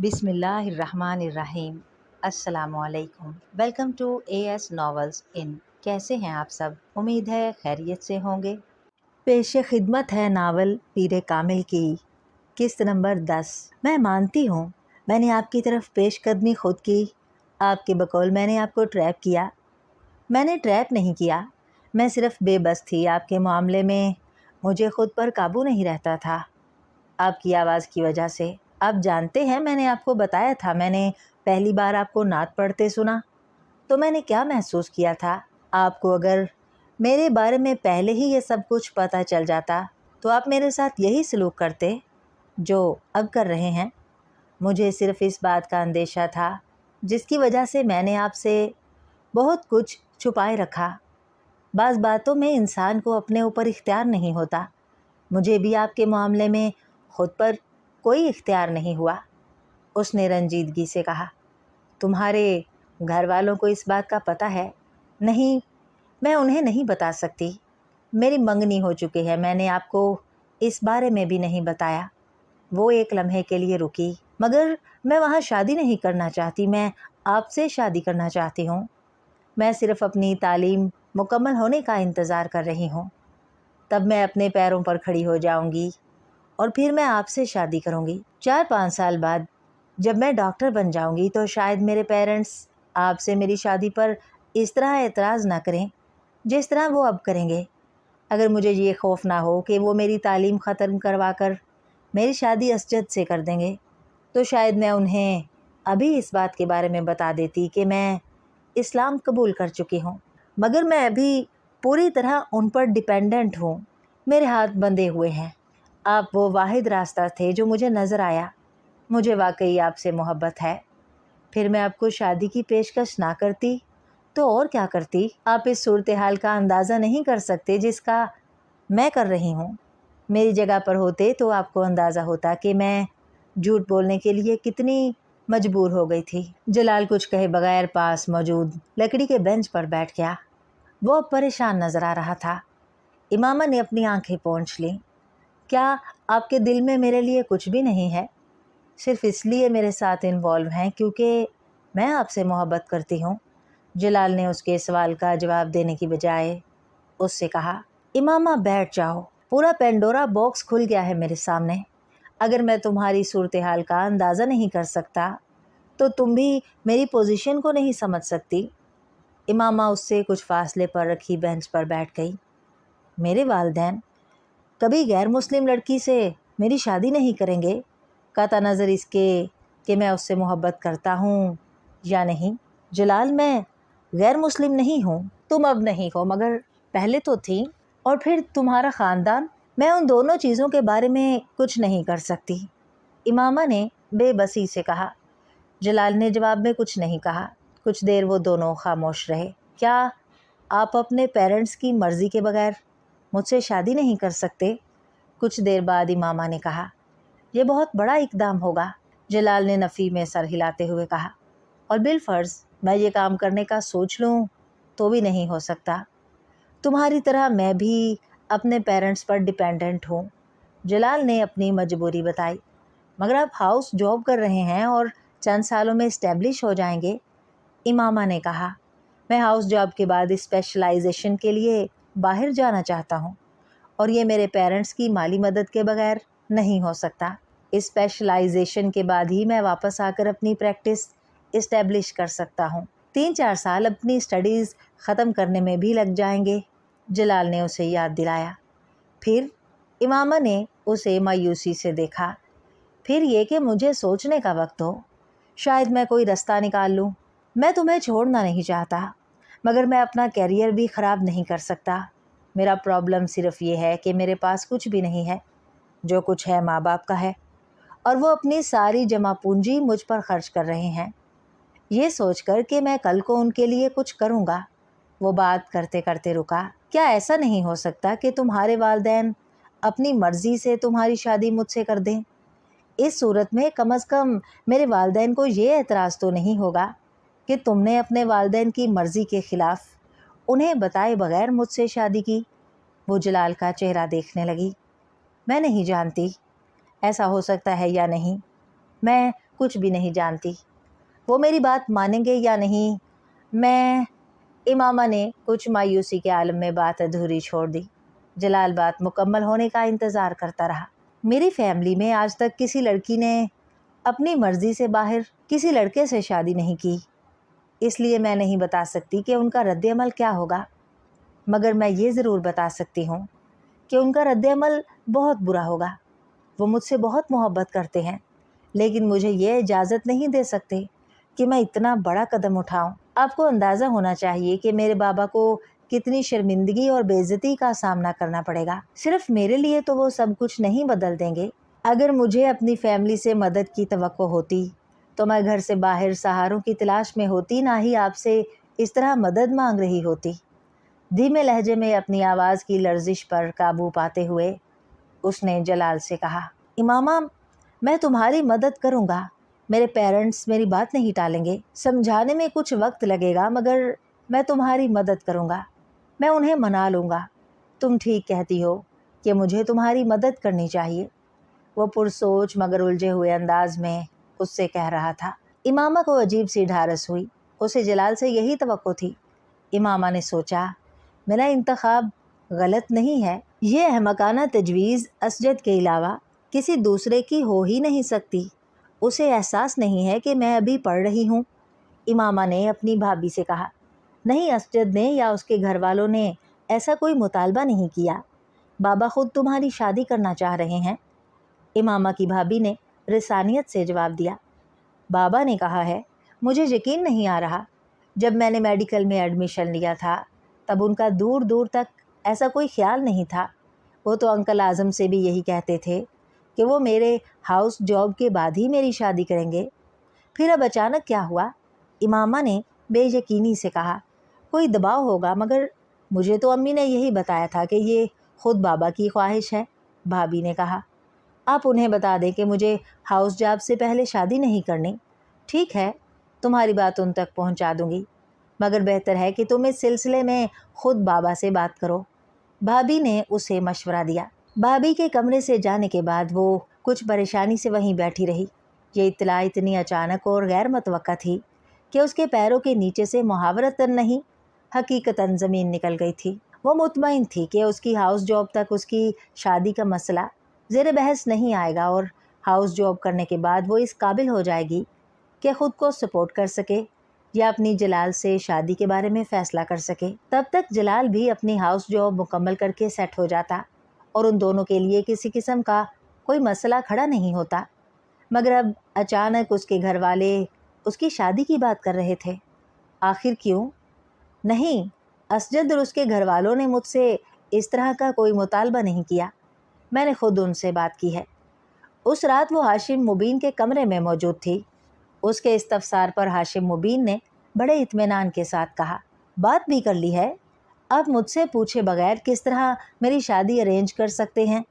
बिस्मिल्लाहिर्रहमानिर्रहीम। अस्सलाम वालेकुम। वेलकम टू AS नॉवेल्स इन। कैसे हैं आप सब? उम्मीद है खैरियत से होंगे। पेश खिदमत है नावल पीर कामिल की किस्त नंबर 10। मैं मानती हूँ मैंने आपकी तरफ पेशकदमी खुद की, आपके बकौल मैंने आपको ट्रैप किया। मैंने ट्रैप नहीं किया, मैं सिर्फ बेबस थी आपके मामले में। मुझे खुद पर काबू नहीं रहता था आपकी आवाज़ की वजह से। आप जानते हैं मैंने आपको बताया था, मैंने पहली बार आपको नात पढ़ते सुना तो मैंने क्या महसूस किया था। आपको अगर मेरे बारे में पहले ही ये सब कुछ पता चल जाता तो आप मेरे साथ यही सलूक करते जो अब कर रहे हैं। मुझे सिर्फ इस बात का अंदेशा था जिसकी वजह से मैंने आपसे बहुत कुछ छुपाए रखा। बाज़ बातों में इंसान को अपने ऊपर इख्तियार नहीं होता। मुझे भी आपके मामले में खुद पर कोई इख्तियार नहीं हुआ। उसने रंजीदगी से कहा, तुम्हारे घर वालों को इस बात का पता है? नहीं, मैं उन्हें नहीं बता सकती। मेरी मंगनी हो चुकी है, मैंने आपको इस बारे में भी नहीं बताया। वो एक लम्हे के लिए रुकी। मगर मैं वहाँ शादी नहीं करना चाहती, मैं आपसे शादी करना चाहती हूँ। मैं सिर्फ़ अपनी तालीम मुकम्मल होने का इंतज़ार कर रही हूँ। तब मैं अपने पैरों पर खड़ी हो जाऊँगी और फिर मैं आपसे शादी करूँगी। 4-5 साल बाद जब मैं डॉक्टर बन जाऊँगी तो शायद मेरे पेरेंट्स आपसे मेरी शादी पर इस तरह एतराज़ ना करें जिस तरह वो अब करेंगे। अगर मुझे ये खौफ ना हो कि वो मेरी तालीम ख़त्म करवा कर मेरी शादी असजद से कर देंगे तो शायद मैं उन्हें अभी इस बात के बारे में बता देती कि मैं इस्लाम कबूल कर चुकी हूँ। मगर मैं अभी पूरी तरह उन पर डिपेंडेंट हूँ, मेरे हाथ बंधे हुए हैं। आप वो वाहिद रास्ता थे जो मुझे नज़र आया। मुझे वाकई आपसे मोहब्बत है। फिर मैं आपको शादी की पेशकश ना करती तो और क्या करती? आप इस सूरत हाल का अंदाज़ा नहीं कर सकते जिसका मैं कर रही हूँ। मेरी जगह पर होते तो आपको अंदाज़ा होता कि मैं झूठ बोलने के लिए कितनी मजबूर हो गई थी। जलाल कुछ कहे बगैर पास मौजूद लकड़ी के बेंच पर बैठ गया। वो परेशान नज़र आ रहा था। इमामा ने अपनी आंखें पोंछ लीं। क्या आपके दिल में मेरे लिए कुछ भी नहीं है? सिर्फ़ इसलिए मेरे साथ इन्वॉल्व हैं क्योंकि मैं आपसे मोहब्बत करती हूँ। जलाल ने उसके सवाल का जवाब देने की बजाय उससे कहा, इमामा बैठ जाओ, पूरा पेंडोरा बॉक्स खुल गया है मेरे सामने। अगर मैं तुम्हारी सूरत हाल का अंदाज़ा नहीं कर सकता तो तुम भी मेरी पोजीशन को नहीं समझ सकती। इमामा उससे कुछ फासले पर रखी बेंच पर बैठ गई। मेरे वालिदैन कभी गैर मुस्लिम लड़की से मेरी शादी नहीं करेंगे, कता नज़र इसके कि मैं उससे मोहब्बत करता हूँ या नहीं। जलाल, मैं गैर मुस्लिम नहीं हूँ। तुम अब नहीं हो, मगर पहले तो थी। और फिर तुम्हारा ख़ानदान। मैं उन दोनों चीज़ों के बारे में कुछ नहीं कर सकती, इमामा ने बेबसी से कहा। जलाल ने जवाब में कुछ नहीं कहा। कुछ देर वो दोनों खामोश रहे। क्या आप अपने पेरेंट्स की मर्ज़ी के बगैर मुझसे शादी नहीं कर सकते? कुछ देर बाद इमामा ने कहा, यह बहुत बड़ा इक़दाम होगा। जलाल ने नफ़ी में सर हिलाते हुए कहा, और बिलफ़र्ज़ मैं ये काम करने का सोच लूँ तो भी नहीं हो सकता। तुम्हारी तरह मैं भी अपने पेरेंट्स पर डिपेंडेंट हूँ। जलाल ने अपनी मजबूरी बताई। मगर आप हाउस जॉब कर रहे हैं और चंद सालों में इस्टेब्लिश हो जाएंगे, इमामा ने कहा। मैं हाउस जॉब के बाद स्पेशलाइजेशन के लिए बाहर जाना चाहता हूँ और ये मेरे पेरेंट्स की माली मदद के बगैर नहीं हो सकता। स्पेशलाइजेशन के बाद ही मैं वापस आकर अपनी प्रैक्टिस इस्टेब्लिश कर सकता हूँ। 3-4 साल अपनी स्टडीज़ ख़त्म करने में भी लग जाएंगे, जलाल ने उसे याद दिलाया। फिर इमामा ने उसे मायूसी से देखा। फिर ये कि मुझे सोचने का वक्त हो, शायद मैं कोई रास्ता निकाल लूँ। मैं तुम्हें छोड़ना नहीं चाहता, मगर मैं अपना कैरियर भी ख़राब नहीं कर सकता। मेरा प्रॉब्लम सिर्फ़ ये है कि मेरे पास कुछ भी नहीं है। जो कुछ है माँ बाप का है और वो अपनी सारी जमा पूंजी मुझ पर खर्च कर रहे हैं, ये सोचकर कि मैं कल को उनके लिए कुछ करूँगा। वो बात करते करते रुका। क्या ऐसा नहीं हो सकता कि तुम्हारे वालिदैन अपनी मर्ज़ी से तुम्हारी शादी मुझसे कर दें? इस सूरत में कम से कम मेरे वालिदैन को ये एतराज़ तो नहीं होगा कि तुमने अपने वालिदैन की मर्ज़ी के ख़िलाफ़ उन्हें बताए बगैर मुझसे शादी की। वो जलाल का चेहरा देखने लगी। मैं नहीं जानती ऐसा हो सकता है या नहीं। मैं कुछ भी नहीं जानती। वो मेरी बात मानेंगे या नहीं, मैं इमामा ने कुछ मायूसी के आलम में बात अधूरी छोड़ दी। जलाल बात मुकम्मल होने का इंतज़ार करता रहा। मेरी फैमिली में आज तक किसी लड़की ने अपनी मर्ज़ी से बाहर किसी लड़के से शादी नहीं की, इसलिए मैं नहीं बता सकती कि उनका रद्द-ए-अमल क्या होगा, मगर मैं ये ज़रूर बता सकती हूँ कि उनका रद्द-ए-अमल बहुत बुरा होगा। वो मुझसे बहुत मोहब्बत करते हैं, लेकिन मुझे ये इजाज़त नहीं दे सकते कि मैं इतना बड़ा कदम उठाऊं। आपको अंदाज़ा होना चाहिए कि मेरे बाबा को कितनी शर्मिंदगी और बेइज्जती का सामना करना पड़ेगा। सिर्फ मेरे लिए तो वो सब कुछ नहीं बदल देंगे। अगर मुझे अपनी फैमिली से मदद की तवक्को होती तो मैं घर से बाहर सहारों की तलाश में होती, ना ही आपसे इस तरह मदद मांग रही होती। धीमे लहजे में अपनी आवाज़ की लर्जिश पर काबू पाते हुए उसने जलाल से कहा, इमामा, मैं तुम्हारी मदद करूँगा। मेरे पेरेंट्स मेरी बात नहीं टालेंगे। समझाने में कुछ वक्त लगेगा, मगर मैं तुम्हारी मदद करूँगा। मैं उन्हें मना लूँगा। तुम ठीक कहती हो कि मुझे तुम्हारी मदद करनी चाहिए। वो पुरसोच मगर उलझे हुए अंदाज में उससे कह रहा था। इमामा को अजीब सी ढारस हुई। उसे जलाल से यही तवक्को थी। इमामा ने सोचा, मेरा इंतखाब गलत नहीं है। ये अहमकाना तजवीज़ असजद के अलावा किसी दूसरे की हो ही नहीं सकती। उसे एहसास नहीं है कि मैं अभी पढ़ रही हूँ। इमामा ने अपनी भाभी से कहा, नहीं, असजद ने या उसके घर वालों ने ऐसा कोई मुतालबा नहीं किया। बाबा खुद तुम्हारी शादी करना चाह रहे हैं। इमामा की भाभी ने रसानियत से जवाब दिया, बाबा ने कहा है। मुझे यकीन नहीं आ रहा। जब मैंने मेडिकल में एडमिशन लिया था तब उनका दूर दूर तक ऐसा कोई ख्याल नहीं था। वो तो अंकल आज़म से भी यही कहते थे कि वो मेरे हाउस जॉब के बाद ही मेरी शादी करेंगे। फिर अब अचानक क्या हुआ? इमामा ने बेयकीनी से कहा, कोई दबाव होगा, मगर मुझे तो अम्मी ने यही बताया था कि ये खुद बाबा की ख्वाहिश है। भाभी ने कहा, आप उन्हें बता दें कि मुझे हाउस जॉब से पहले शादी नहीं करनी। ठीक है, तुम्हारी बात उन तक पहुंचा दूंगी, मगर बेहतर है कि तुम इस सिलसिले में खुद बाबा से बात करो। भाभी ने उसे मशवरा दिया। भाभी के कमरे से जाने के बाद वो कुछ परेशानी से वहीं बैठी रही। ये इत्तला इतनी अचानक और गैर मुतवक्का थी कि उसके पैरों के नीचे से मुहावरतन नहीं, हकीकतन ज़मीन निकल गई थी। वो मुतमईन थी कि उसकी हाउस जॉब तक उसकी शादी का मसला ज़ेर बहस नहीं आएगा और हाउस जॉब करने के बाद वो इस काबिल हो जाएगी कि ख़ुद को सपोर्ट कर सके या अपनी जलाल से शादी के बारे में फ़ैसला कर सके। तब तक जलाल भी अपनी हाउस जॉब मुकम्मल करके सेट हो जाता और उन दोनों के लिए किसी किस्म का कोई मसला खड़ा नहीं होता। मगर अब अचानक उसके घर वाले उसकी शादी की बात कर रहे थे। आखिर क्यों? नहीं, असजद और उसके घर वालों ने मुझसे इस तरह का कोई मुतालबा नहीं किया। मैंने खुद उनसे बात की है। उस रात वो हाशिम मुबीन के कमरे में मौजूद थी। उसके इस्तफसार पर हाशिम मुबीन ने बड़े इत्मीनान के साथ कहा, बात भी कर ली है? आप मुझसे पूछे बगैर किस तरह मेरी शादी अरेंज कर सकते हैं?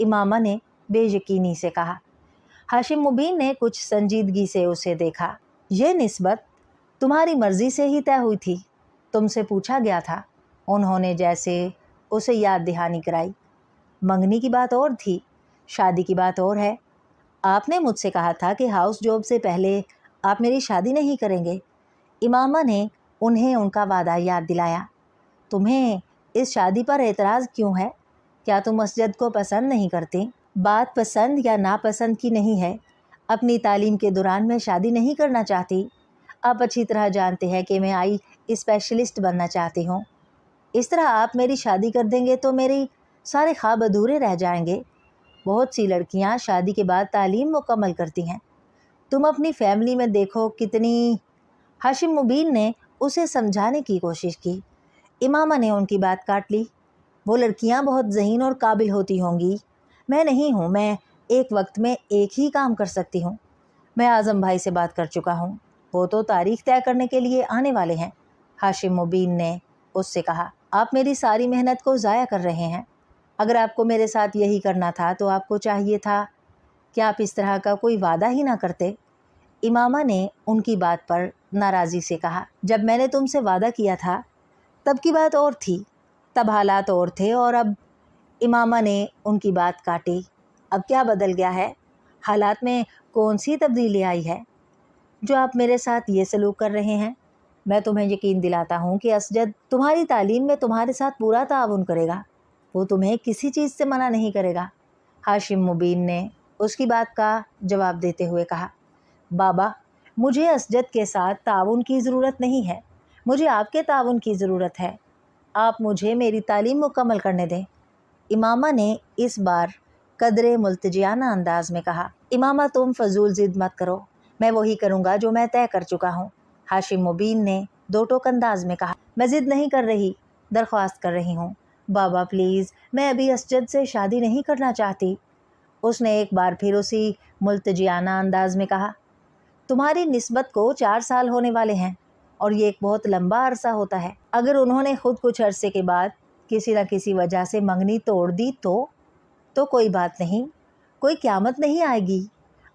इमामा ने बेयकीनी से कहा। हाशिम मुबीन ने कुछ संजीदगी से उसे देखा। यह निस्बत तुम्हारी मर्ज़ी से ही तय हुई थी, तुमसे पूछा गया था। उन्होंने जैसे उसे याद दहानी कराई। मंगनी की बात और थी, शादी की बात और है। आपने मुझसे कहा था कि हाउस जॉब से पहले आप मेरी शादी नहीं करेंगे। इमामा ने उन्हें उनका वादा याद दिलाया। तुम्हें इस शादी पर एतराज़ क्यों है? क्या तुम असजद को पसंद नहीं करती? बात पसंद या नापसंद की नहीं है। अपनी तालीम के दौरान मैं शादी नहीं करना चाहती। आप अच्छी तरह जानते हैं कि मैं आई स्पेशलिस्ट बनना चाहती हूँ। इस तरह आप मेरी शादी कर देंगे तो मेरी सारे ख्वाब अधूरे रह जाएंगे। बहुत सी लड़कियाँ शादी के बाद तालीम मुकम्मल करती हैं। तुम अपनी फैमिली में देखो कितनी। हाशिम मुबीन ने उसे समझाने की कोशिश की। इमामा ने उनकी बात काट ली। वो लड़कियाँ बहुत ज़हीन और काबिल होती होंगी, मैं नहीं हूँ। मैं एक वक्त में एक ही काम कर सकती हूँ। मैं आज़म भाई से बात कर चुका हूँ, वो तो तारीख तय करने के लिए आने वाले हैं। हाशिम मुबीन ने उससे कहा, आप मेरी सारी मेहनत को ज़ाया कर रहे हैं। अगर आपको मेरे साथ यही करना था तो आपको चाहिए था कि आप इस तरह का कोई वादा ही ना करते। इमामा ने उनकी बात पर नाराज़ी से कहा, जब मैंने तुमसे वादा किया था तब की बात और थी, तब हालात और थे, और अब। इमामा ने उनकी बात काटी। अब क्या बदल गया है? हालात में कौन सी तब्दीली आई है जो आप मेरे साथ ये सलूक कर रहे हैं? मैं तुम्हें यकीन दिलाता हूँ कि असजद तुम्हारी तालीम में तुम्हारे साथ पूरा ताउन करेगा, वो तुम्हें किसी चीज़ से मना नहीं करेगा। हाशिम मुबीन ने उसकी बात का जवाब देते हुए कहा, बाबा मुझे असजद के साथ ताउन की ज़रूरत नहीं है, मुझे आपके ताउन की ज़रूरत है। आप मुझे मेरी तालीम मुकम्मल करने दें। इमामा ने इस बार कदरे मुल्तजियाना अंदाज में कहा, इमामा तुम फजूल ज़िद मत करो, मैं वही करूँगा जो मैं तय कर चुका हूँ। हाशिम मुबीन ने दो टोक अंदाज में कहा, मैं ज़िद नहीं कर रही, दरख्वास्त कर रही हूँ। बाबा प्लीज़, मैं अभी असजद से शादी नहीं करना चाहती। उसने एक बार फिर उसी मुल्तजियाना अंदाज में कहा, तुम्हारी निस्बत को 4 साल होने वाले हैं और ये एक बहुत लंबा अरसा होता है। अगर उन्होंने खुद कुछ अरसे के बाद किसी न किसी वजह से मंगनी तोड़ दी तो कोई बात नहीं, कोई क़यामत नहीं आएगी।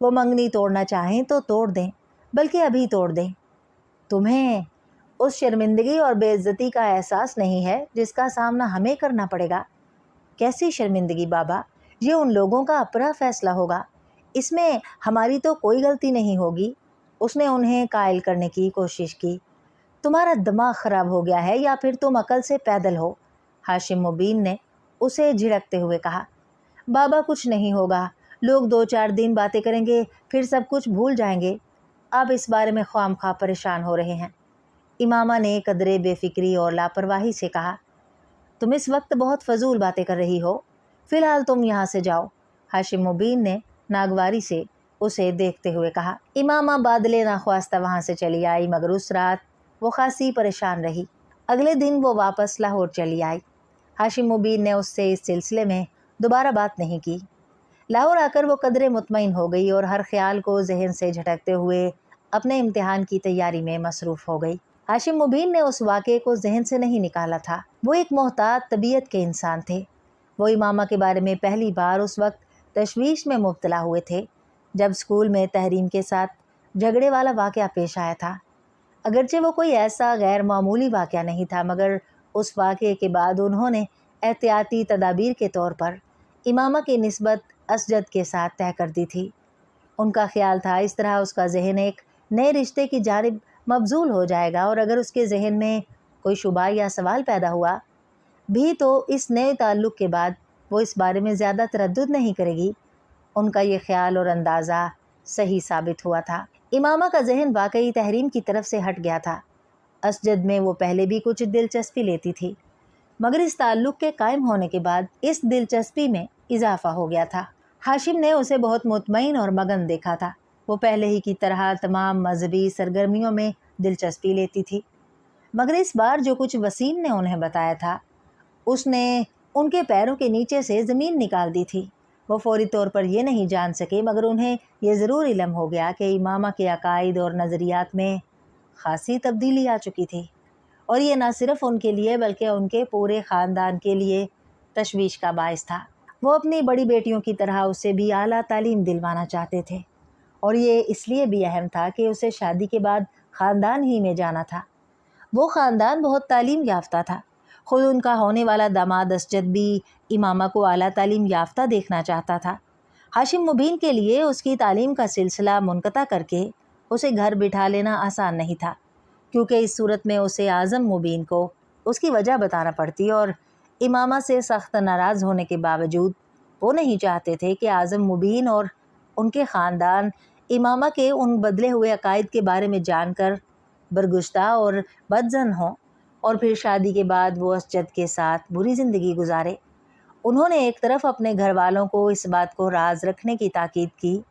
वो मंगनी तोड़ना चाहें तो तोड़ दें, बल्कि अभी तोड़ दें। तुम्हें उस शर्मिंदगी और बेइज्जती का एहसास नहीं है जिसका सामना हमें करना पड़ेगा। कैसी शर्मिंदगी बाबा? ये उन लोगों का अपना फ़ैसला होगा, इसमें हमारी तो कोई गलती नहीं होगी। उसने उन्हें कायल करने की कोशिश की। तुम्हारा दिमाग ख़राब हो गया है या फिर तुम अकल से पैदल हो? हाशिम मुबीन ने उसे झिड़कते हुए कहा, बाबा कुछ नहीं होगा, लोग 2-4 दिन बातें करेंगे, फिर सब कुछ भूल जाएंगे। आप इस बारे में ख्वामख्वाह परेशान हो रहे हैं। इमामा ने कदरे बेफिक्री और लापरवाही से कहा, तुम इस वक्त बहुत फजूल बातें कर रही हो, फ़िलहाल तुम यहाँ से जाओ। हाशिम मुबीन ने नागवारी से उसे देखते हुए कहा। इमामा बादले नाख्वास्ता वहाँ से चली आई, मगर उस रात वो खासी परेशान रही। अगले दिन वो वापस लाहौर चली आई। हाशिम मुबीन ने उससे इस सिलसिले में दोबारा बात नहीं की। लाहौर आकर वो कदरे मुतमईन हो गई और हर ख्याल को जहन से झटकते हुए अपने इम्तिहान की तैयारी में मसरूफ़ हो गई। हाशिम मुबीन ने उस वाक़े को जहन से नहीं निकाला था। वो एक मोहतात तबीयत के इंसान थे। वो इमामा के बारे में पहली बार उस वक्त तशवीश में मुब्तला हुए थे जब स्कूल में तहरीम के साथ झगड़े वाला वाक़या पेश आया था। अगरचे वो कोई ऐसा गैर मामूली वाक़या नहीं था, मगर उस वाक़े के बाद उन्होंने एहतियाती तदाबीर के तौर पर इमामा की निस्बत असजद के साथ तय कर दी थी। उनका ख्याल था इस तरह उसका जहन एक नए रिश्ते की जानिब मबजूल हो जाएगा, और अगर उसके जहन में कोई शुबा या सवाल पैदा हुआ भी तो इस नए ताल्लुक़ के बाद वो इस बारे में ज़्यादा तरद्दुद नहीं करेगी। उनका ये ख्याल और अंदाज़ा सही साबित हुआ था। इमामा का जहन वाकई तहरीम की तरफ से हट गया था। असजद में वो पहले भी कुछ दिलचस्पी लेती थी, मगर इस ताल्लुक़ के कायम होने के बाद इस दिलचस्पी में इजाफ़ा हो गया था। हाशिम ने उसे बहुत मुतमईन और मगन देखा था। वो पहले ही की तरह तमाम मजहबी सरगर्मियों में दिलचस्पी लेती थी, मगर इस बार जो कुछ वसीम ने उन्हें बताया था उसने उनके पैरों के नीचे से ज़मीन निकाल दी थी। वो फौरी तौर पर ये नहीं जान सके, मगर उन्हें ये ज़रूर इल्म हो गया कि इमामा के अकायद और नज़रियात में ख़ासी तब्दीली आ चुकी थी, और ये न सिर्फ़ उनके लिए बल्कि उनके पूरे ख़ानदान के लिए तशवीश का बाइस था। वो अपनी बड़ी बेटियों की तरह उसे भी आला तालीम दिलवाना चाहते थे, और ये इसलिए भी अहम था कि उसे शादी के बाद ख़ानदान ही में जाना था। वो ख़ानदान बहुत तालीम याफ्ता था। ख़ुद उनका होने वाला दामाद असजद भी इमामा को आला तालीम याफ्ता देखना चाहता था। हाशिम मुबीन के लिए उसकी तालीम का सिलसिला मुनक़ता करके उसे घर बिठा लेना आसान नहीं था, क्योंकि इस सूरत में उसे आज़म मुबीन को उसकी वजह बताना पड़ती, और इमामा से सख्त नाराज़ होने के बावजूद वो नहीं चाहते थे कि आज़म मुबीन और उनके ख़ानदान इमामा के उन बदले हुए अकायद के बारे में जानकर बरगुश्ता और बदज़न हों, और फिर शादी के बाद वो असजद के साथ बुरी ज़िंदगी गुजारे। उन्होंने एक तरफ अपने घर वालों को इस बात को राज रखने की ताकीद की,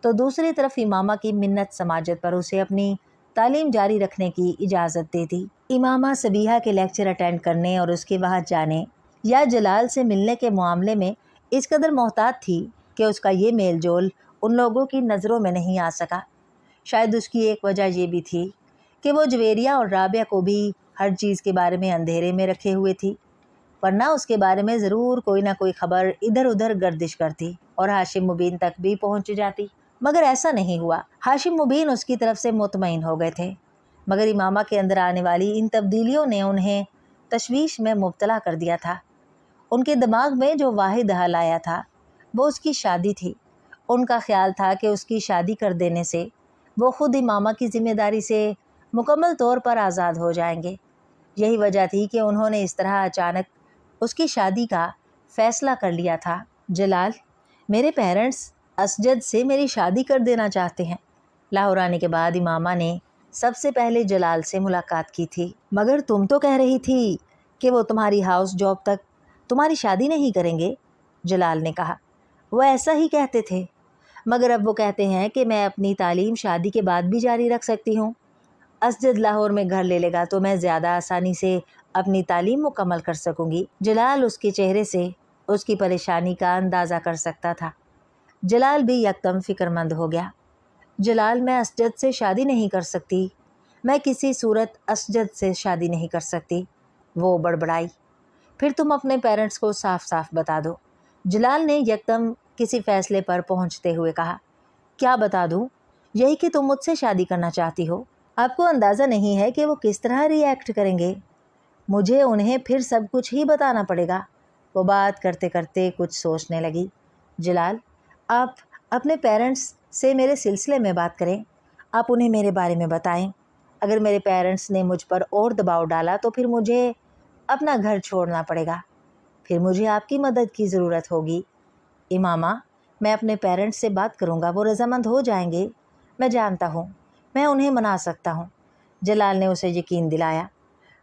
तो दूसरी तरफ इमामा की मिन्नत समाजत पर उसे अपनी तालीम जारी रखने की इजाज़त दे दी। इमामा सबीहा के लेक्चर अटेंड करने और उसके वहाँ जाने या जलाल से मिलने के मामले में इस कदर मोहतात थी कि उसका ये मेल जोल उन लोगों की नज़रों में नहीं आ सका। शायद उसकी एक वजह ये भी थी कि वो जवेरिया और राबिया को भी हर चीज़ के बारे में अंधेरे में रखे हुए थी, वरना उसके बारे में ज़रूर कोई ना कोई ख़बर इधर उधर गर्दिश करती और हाशिम मुबीन तक भी पहुंच जाती। मगर ऐसा नहीं हुआ। हाशिम मुबीन उसकी तरफ से मुतमईन हो गए थे, मगर इमामा के अंदर आने वाली इन तब्दीलियों ने उन्हें तशवीश में मुब्तला कर दिया था। उनके दिमाग में जो वाहिद हल आया था वो उसकी शादी थी। ان کا خیال تھا کہ اس کی شادی کر دینے سے وہ خود امامہ کی ذمہ داری سے مکمل طور پر آزاد ہو جائیں گے۔ یہی وجہ تھی کہ انہوں نے اس طرح اچانک اس کی شادی کا فیصلہ کر لیا تھا۔ جلال، میرے پیرنٹس اسجد سے میری شادی کر دینا چاہتے ہیں۔ لاہور آنے کے بعد امامہ نے سب سے پہلے جلال سے ملاقات کی تھی۔ مگر تم تو کہہ رہی تھی کہ وہ تمہاری ہاؤس جاب تک تمہاری شادی نہیں کریں گے، جلال نے کہا۔ وہ ایسا ہی کہتے تھے، مگر اب وہ کہتے ہیں کہ میں اپنی تعلیم شادی کے بعد بھی جاری رکھ سکتی ہوں۔ اسجد لاہور میں گھر لے لے گا تو میں زیادہ آسانی سے اپنی تعلیم مکمل کر سکوں گی۔ جلال اس کے چہرے سے اس کی پریشانی کا اندازہ کر سکتا تھا۔ جلال بھی یکدم فکر مند ہو گیا۔ جلال، میں اسجد سے شادی نہیں کر سکتی، میں کسی صورت اسجد سے شادی نہیں کر سکتی، وہ بڑبڑائی۔ پھر تم اپنے پیرنٹس کو صاف صاف بتا دو، جلال نے یکدم کسی فیصلے پر پہنچتے ہوئے کہا۔ کیا بتا دوں؟ یہی کہ تم مجھ سے شادی کرنا چاہتی ہو۔ آپ کو اندازہ نہیں ہے کہ وہ کس طرح ری ایکٹ کریں گے۔ مجھے انہیں پھر سب کچھ ہی بتانا پڑے گا۔ وہ بات کرتے کرتے کچھ سوچنے لگی۔ جلال، آپ اپنے پیرنٹس سے میرے سلسلے میں بات کریں، آپ انہیں میرے بارے میں بتائیں۔ اگر میرے پیرنٹس نے مجھ پر اور دباؤ ڈالا تو پھر مجھے اپنا گھر چھوڑنا پڑے گا، پھر مجھے آپ کی مدد کی ضرورت ہوگی۔ امامہ، میں اپنے پیرنٹس سے بات کروں گا، وہ رضامند ہو جائیں گے، میں جانتا ہوں، میں انہیں منا سکتا ہوں، جلال نے اسے یقین دلایا۔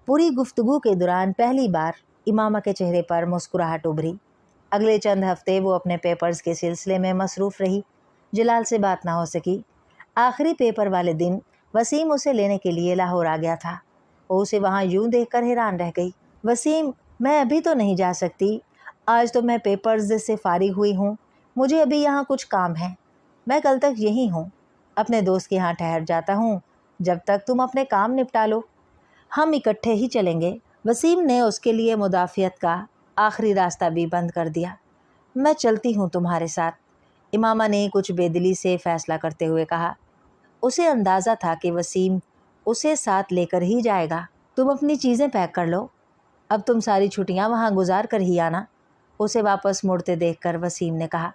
پوری گفتگو کے دوران پہلی بار امامہ کے چہرے پر مسکراہٹ ابھری۔ اگلے چند ہفتے وہ اپنے پیپرز کے سلسلے میں مصروف رہی، جلال سے بات نہ ہو سکی۔ آخری پیپر والے دن وسیم اسے لینے کے لیے لاہور آ گیا تھا۔ وہ اسے وہاں یوں دیکھ کر حیران رہ گئی۔ وسیم، میں ابھی تو نہیں جا سکتی، آج تو میں پیپرز سے فارغ ہوئی ہوں، مجھے ابھی یہاں کچھ کام ہے، میں کل تک یہیں ہوں، اپنے دوست کے یہاں ٹھہر جاتا ہوں جب تک تم اپنے کام نپٹا لو، ہم اکٹھے ہی چلیں گے۔ وسیم نے اس کے لیے مدافعت کا آخری راستہ بھی بند کر دیا۔ میں چلتی ہوں تمہارے ساتھ، امامہ نے کچھ بے دلی سے فیصلہ کرتے ہوئے کہا۔ اسے اندازہ تھا کہ وسیم اسے ساتھ لے کر ہی جائے گا۔ تم اپنی چیزیں پیک کر لو، اب تم ساری چھٹیاں وہاں گزار کر ہی آنا، اسے واپس مڑتے دیکھ کر وسیم نے کہا۔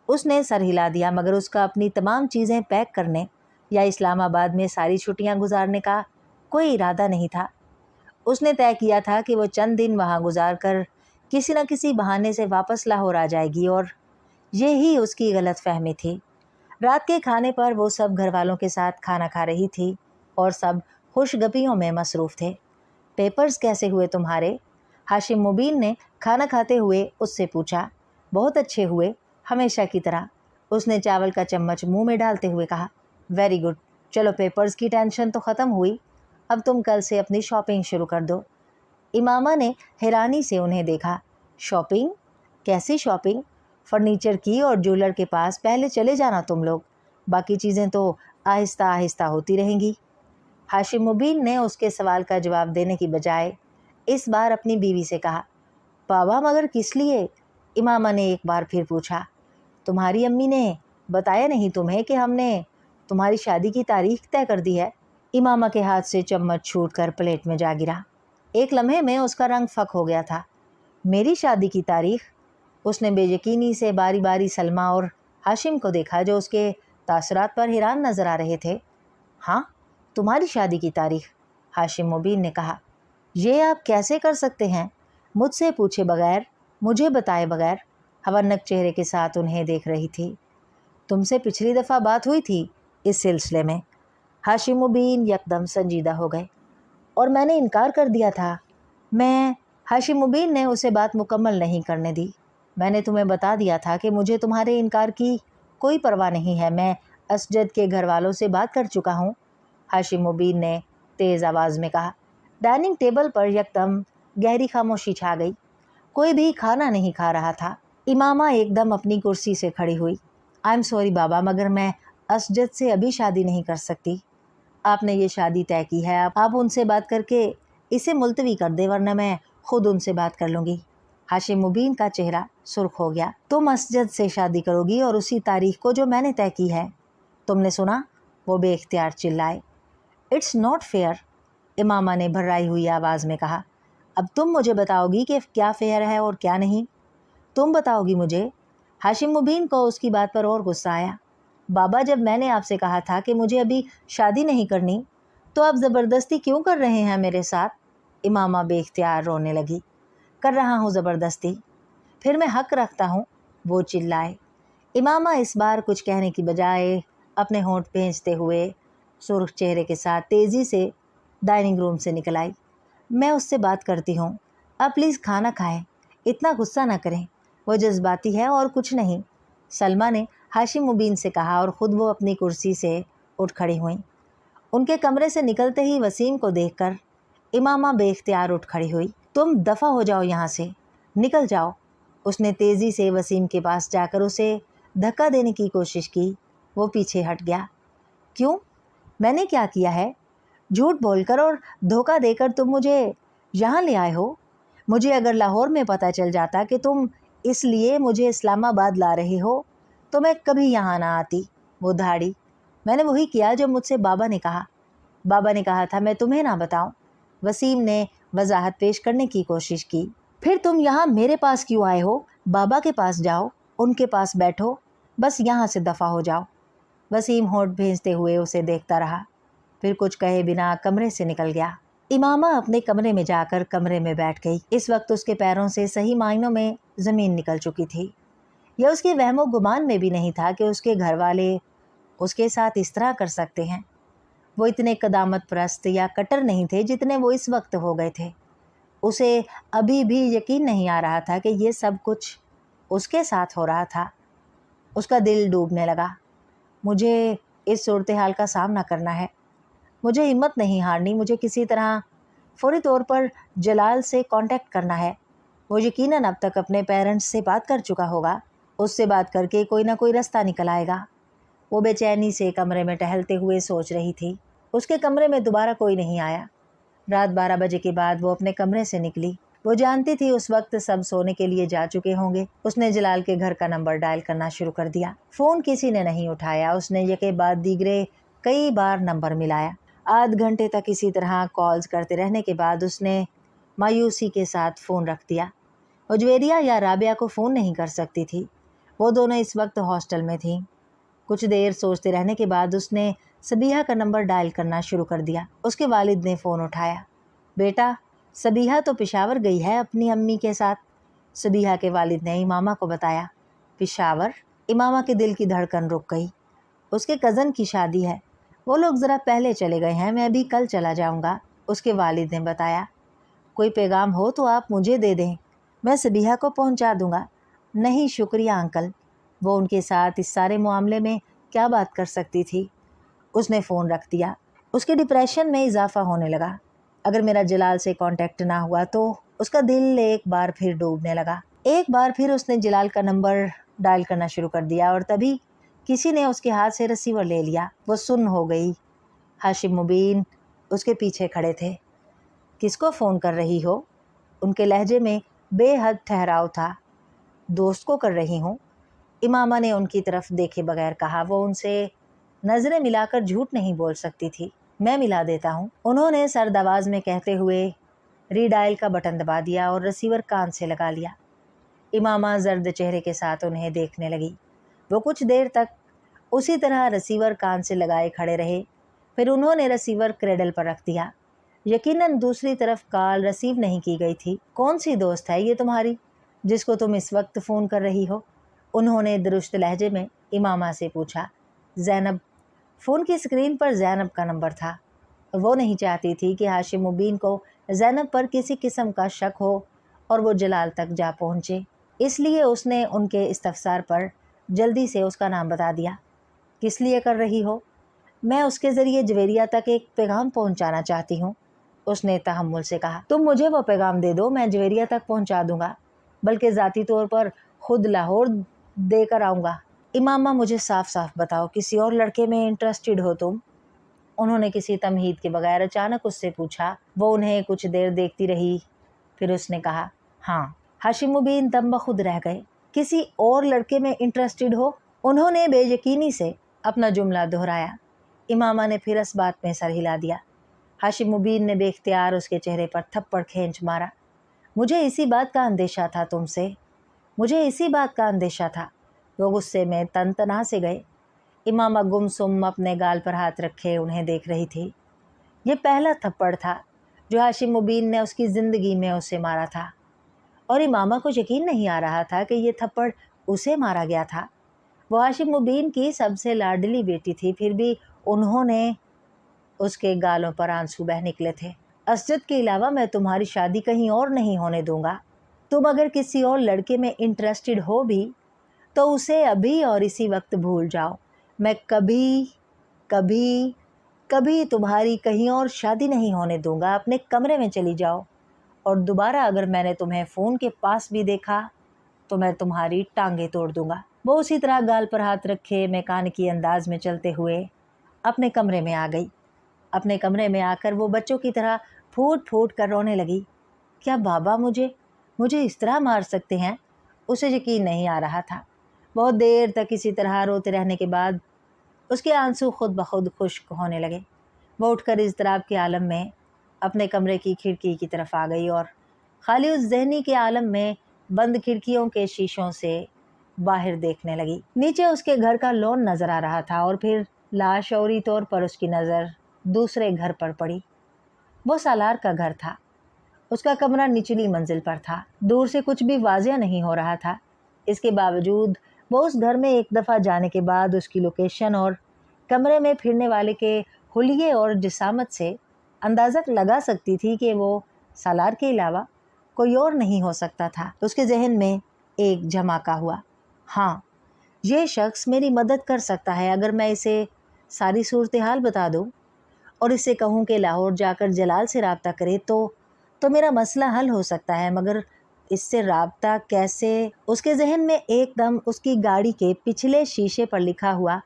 اس نے سر ہلا دیا، مگر اس کا اپنی تمام چیزیں پیک کرنے یا اسلام آباد میں ساری چھٹیاں گزارنے کا کوئی ارادہ نہیں تھا۔ اس نے طے کیا تھا کہ وہ چند دن وہاں گزار کر کسی نہ کسی بہانے سے واپس لاہور آ جائے گی، اور یہی اس کی غلط فہمی تھی۔ رات کے کھانے پر وہ سب گھر والوں کے ساتھ کھانا کھا رہی تھی اور سب خوش گپیوں میں مصروف تھے۔ پیپرز کیسے ہوئے تمہارے؟ ہاشم مبین نے کھانا کھاتے ہوئے اس سے پوچھا۔ بہت اچھے ہوئے، ہمیشہ کی طرح، اس نے چاول کا چمچ منہ میں ڈالتے ہوئے کہا۔ ویری گڈ، چلو پیپرز کی ٹینشن تو ختم ہوئی، اب تم کل سے اپنی شاپنگ شروع کر دو۔ امامہ نے حیرانی سے انہیں دیکھا۔ شاپنگ؟ کیسی شاپنگ؟ فرنیچر کی اور جولر کے پاس پہلے چلے جانا تم لوگ، باقی چیزیں تو آہستہ آہستہ ہوتی رہیں گی۔ ہاشم مبین نے اس کے سوال کا جواب دینے کی بجائے اس بار اپنی بیوی سے کہا۔ بابا، مگر کس لیے؟ امامہ نے ایک بار پھر پوچھا۔ تمہاری امی نے بتایا نہیں تمہیں کہ ہم نے تمہاری شادی کی تاریخ طے کر دی ہے؟ امامہ کے ہاتھ سے چمچ چھوٹ کر پلیٹ میں جا گرا۔ ایک لمحے میں اس کا رنگ فک ہو گیا تھا۔ میری شادی کی تاریخ؟ اس نے بے یقینی سے باری باری سلمہ اور ہاشم کو دیکھا جو اس کے تاثرات پر حیران نظر آ رہے تھے۔ ہاں، تمہاری شادی کی تاریخ، ہاشم مبین نے کہا۔ یہ آپ کیسے کر سکتے ہیں؟ مجھ سے پوچھے بغیر، مجھے بتائے بغیر؟ حورنک چہرے کے ساتھ انہیں دیکھ رہی تھی۔ تم سے پچھلی دفعہ بات ہوئی تھی اس سلسلے میں؟ ہاشم مبین یکدم سنجیدہ ہو گئے۔ اور میں نے انکار کر دیا تھا۔ ہاشم مبین نے اسے بات مکمل نہیں کرنے دی۔ میں نے تمہیں بتا دیا تھا کہ مجھے تمہارے انکار کی کوئی پرواہ نہیں ہے، میں اسجد کے گھر والوں سے بات کر چکا ہوں، ہاشم مبین نے تیز آواز میں کہا۔ ڈائننگ ٹیبل پر یکدم گہری خاموشی چھا گئی، کوئی بھی کھانا نہیں کھا رہا تھا۔ امامہ ایک دم اپنی کرسی سے کھڑی ہوئی۔ آئی ایم سوری بابا، مگر میں اسجد سے ابھی شادی نہیں کر سکتی۔ آپ نے یہ شادی طے کی ہے، آپ ان سے بات کر کے اسے ملتوی کر دے، ورنہ میں خود ان سے بات کر لوں گی۔ ہاشم مبین کا چہرہ سرخ ہو گیا۔ تم اسجد سے شادی کرو گی اور اسی تاریخ کو جو میں نے طے کی ہے؟ تم نے سنا؟ وہ بے اختیار چلائے۔ اٹس ناٹ فیئر، امامہ نے بھرائی ہوئی آواز میں کہا۔ اب تم مجھے بتاؤ گی کہ کیا فیئر ہے اور کیا نہیں؟ تم بتاؤ گی مجھے؟ हाशिम मुबीन को उसकी बात पर और गुस्सा आया। बाबा, जब मैंने आपसे कहा था कि मुझे अभी शादी नहीं करनी, तो आप ज़बरदस्ती क्यों कर रहे हैं मेरे साथ? इमामा बेख्तियार रोने लगी। कर रहा हूँ ज़बरदस्ती, फिर मैं हक रखता हूँ, वो चिल्लाए। इमामा इस बार कुछ कहने की बजाय अपने होंठ भींचते हुए सुर्ख चेहरे के साथ तेज़ी से डाइनिंग रूम से निकल आई। मैं उससे बात करती हूँ, आप प्लीज़ खाना खाएं, इतना गुस्सा ना करें, वो जज्बाती है और कुछ नहीं, सलमा ने हाशिम मुबीन से कहा और ख़ुद वो अपनी कुर्सी से उठ खड़ी हुई। उनके कमरे से निकलते ही वसीम को देखकर इमामा बेख्तियार उठ खड़ी हुई। तुम दफ़ा हो जाओ यहाँ से, निकल जाओ। उसने तेज़ी से वसीम के पास जाकर उसे धक्का देने की कोशिश की। वो पीछे हट गया। क्यों? मैंने क्या किया है? झूठ बोलकर और धोखा देकर तुम मुझे यहाँ ले आए हो। मुझे अगर लाहौर में पता चल जाता कि तुम इसलिए मुझे इस्लामाबाद ला रहे हो तो मैं कभी यहाँ ना आती। वो धाड़ी। मैंने वही किया जो मुझसे बाबा ने कहा। बाबा ने कहा था मैं तुम्हें ना बताऊं। वसीम ने वजाहत पेश करने की कोशिश की। फिर तुम यहाँ मेरे पास क्यों आए हो? बाबा के पास जाओ, उनके पास बैठो, बस यहाँ से दफ़ा हो जाओ। वसीम होंठ भींचते हुए उसे देखता रहा, फिर कुछ कहे बिना कमरे से निकल गया। इमामा अपने कमरे में जाकर कमरे में बैठ गई। इस वक्त उसके पैरों से सही मायनों में ज़मीन निकल चुकी थी। यह उसके वहमो गुमान में भी नहीं था कि उसके घर वाले उसके साथ इस तरह कर सकते हैं। वो इतने कदामत परस्त या कट्टर नहीं थे जितने वो इस वक्त हो गए थे। उसे अभी भी यकीन नहीं आ रहा था कि ये सब कुछ उसके साथ हो रहा था। उसका दिल डूबने लगा। मुझे इस सूरत हाल का सामना करना है, मुझे हिम्मत नहीं हारनी, मुझे किसी तरह फौरी तौर पर जलाल से कांटेक्ट करना है। वो यकीनन अब तक अपने पेरेंट्स से बात कर चुका होगा, उससे बात करके कोई ना कोई रास्ता निकल आएगा। वो बेचैनी से कमरे में टहलते हुए सोच रही थी। उसके कमरे में दोबारा कोई नहीं आया। रात 12 बजे के बाद वो अपने कमरे से निकली। वो जानती थी उस वक्त सब सोने के लिए जा चुके होंगे। उसने जलाल के घर का नंबर डायल करना शुरू कर दिया। फ़ोन किसी ने नहीं उठाया। उसने यके बाद दीगरे कई बार नंबर मिलाया। आध घंटे तक इसी तरह कॉल्स करते रहने के बाद उसने मायूसी के साथ फ़ोन रख दिया। वो ज्वेरिया या राबिया को फ़ोन नहीं कर सकती थी। वो दोनों इस वक्त हॉस्टल में थीं। कुछ देर सोचते रहने के बाद उसने सबीहा का नंबर डायल करना शुरू कर दिया। उसके वालिद ने फ़ोन उठाया। बेटा, सबीहा तो पेशावर गई है अपनी अम्मी के साथ। सबीहा के वालिद ने इमामा को बताया। पेशावर? इमामा के दिल की धड़कन रुक गई। उसके कज़न की शादी है, वो लोग ज़रा पहले चले गए हैं, मैं भी कल चला जाऊंगा, उसके वालिद ने बताया। कोई पैगाम हो तो आप मुझे दे दें, मैं सबीहा को पहुंचा दूंगा। नहीं शुक्रिया अंकल, वो उनके साथ इस सारे मामले में क्या बात कर सकती थी। उसने फ़ोन रख दिया। उसके डिप्रेशन में इजाफा होने लगा। अगर मेरा जलाल से कांटेक्ट ना हुआ तो उसका दिल एक बार फिर डूबने लगा। एक बार फिर उसने जलाल का नंबर डायल करना शुरू कर दिया और तभी किसी ने उसके हाथ से रिसीवर ले लिया। वो सुन्न हो गई। हाशिम मुबीन उसके पीछे खड़े थे। किसको फ़ोन कर रही हो? उनके लहजे में बेहद ठहराव था। दोस्त को कर रही हूँ, इमामा ने उनकी तरफ देखे बगैर कहा। वो उनसे नज़रें मिलाकर झूठ नहीं बोल सकती थी। मैं मिला देता हूँ, उन्होंने सर्द आवाज़ में कहते हुए रीडायल का बटन दबा दिया और रिसीवर कान से लगा लिया। इमामा जर्द चेहरे के साथ उन्हें देखने लगी। वो कुछ देर तक उसी तरह रिसीवर कान से लगाए खड़े रहे। फिर उन्होंने रिसीवर क्रेडल पर रख दिया। यकीनन दूसरी तरफ कॉल रिसीव नहीं की गई थी। कौन सी दोस्त है ये तुम्हारी जिसको तुम इस वक्त फ़ोन कर रही हो? उन्होंने दुरुस्त लहजे में इमामा से पूछा। ज़ैनब। फ़ोन की स्क्रीन पर ज़ैनब का नंबर था। वो नहीं चाहती थी कि हाशिम मुबीन को ज़ैनब पर किसी किस्म का शक हो और वो जलाल तक जा पहुँचे, इसलिए उसने उनके इस्तफसार पर जल्दी से उसका नाम बता दिया। किस लिए कर रही हो? मैं उसके ज़रिए ज्वेरिया तक एक पैगाम पहुँचाना चाहती हूँ, उसने तहम्मुल से कहा। तुम मुझे वो पैगाम दे दो, मैं ज्वेरिया तक पहुँचा दूँगा, बल्कि ज़ाती तौर पर खुद लाहौर देकर आऊँगा। इमामा, मुझे साफ साफ बताओ, किसी और लड़के में इंटरेस्टेड हो तुम? उन्होंने किसी तमहीद के बगैर अचानक उससे पूछा। वो उन्हें कुछ देर देखती रही, फिर उसने कहा, हाँ। हाशिम मुबीन दम बखुद रह गए। किसी और लड़के में इंटरेस्टेड हो? उन्होंने बेयकीनी से अपना जुमला दोहराया। इमामा ने फिर इस बात में सर हिला दिया। हाशिम मुबीन ने बेख्तियार उसके चेहरे पर थप्पड़ खींच मारा। मुझे इसी बात का अंदेशा था तुमसे, मुझे इसी बात का अंदेशा था। वो गुस्से में तनतना से गए। इमामा गुमसुम अपने गाल पर हाथ रखे उन्हें देख रही थी। ये पहला थप्पड़ था जो हाशिम मुबीन ने उसकी ज़िंदगी में उसे मारा था, और इमामा को यकीन नहीं आ रहा था कि ये थप्पड़ उसे मारा गया था। वो हाशिम मुबीन की सबसे लाडली बेटी थी, फिर भी उन्होंने उसके गालों पर आंसू बह निकले थे। असजद के अलावा मैं तुम्हारी शादी कहीं और नहीं होने दूंगा। तुम अगर किसी और लड़के में इंटरेस्टेड हो भी तो उसे अभी और इसी वक्त भूल जाओ। मैं कभी कभी कभी तुम्हारी कहीं और शादी नहीं होने दूंगा। अपने कमरे में चली जाओ, और दोबारा अगर मैंने तुम्हें फ़ोन के पास भी देखा तो मैं तुम्हारी टांगें तोड़ दूंगा। वो उसी तरह गाल पर हाथ रखे मैकानिकी अंदाज में चलते हुए अपने कमरे में आ गई। अपने कमरे में आकर वो बच्चों की तरह फूट फूट कर रोने लगी। क्या बाबा मुझे इस तरह मार सकते हैं? उसे यकीन नहीं आ रहा था। बहुत देर तक इसी तरह रोते रहने के बाद उसके आंसू खुद ब खुद खुश्क होने लगे। वो उठकर इज़्तिराब के आलम में अपने कमरे की खिड़की की तरफ आ गई और खाली उस ज़हनी के आलम में बंद खिड़कियों के शीशों से बाहर देखने लगी। नीचे उसके घर का लॉन नज़र आ रहा था और फिर लाशौरी तौर पर उसकी नज़र दूसरे घर पर पड़ी। वो सालार का घर था। उसका कमरा निचली मंजिल पर था। दूर से कुछ भी वाज़िया नहीं हो रहा था। इसके बावजूद वो उस घर में एक दफ़ा जाने के बाद उसकी लोकेशन और कमरे में फिरने वाले के हुलिये और जिसामत से अंदाज़ा लगा सकती थी कि वो सालार के अलावा कोई और नहीं हो सकता था। उसके जहन में एक झमाका हुआ। हाँ, ये शख्स मेरी मदद कर सकता है अगर मैं इसे सारी सूरत हाल बता दूँ और इससे कहूँ कि लाहौर जाकर जलाल से रब्ता करे तो मेरा मसला हल हो सकता है। मगर इससे रब्ता कैसे? उसके जहन में एकदम उसकी गाड़ी के पिछले शीशे पर लिखा हुआ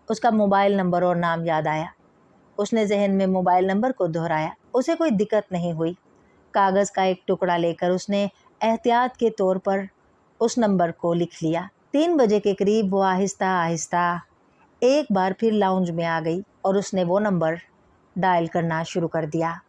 उसका मोबाइल नंबर और नाम याद आया। उसने जहन में मोबाइल नंबर को दोहराया। उसे कोई दिक्कत नहीं हुई। कागज़ का एक टुकड़ा लेकर उसने एहतियात के तौर पर उस नंबर को लिख लिया। 3 बजे के करीब वो आहिस्ता आहिस्ता एक बार फिर लाउंज में आ गई और उसने वो नंबर डायल करना शुरू कर दिया।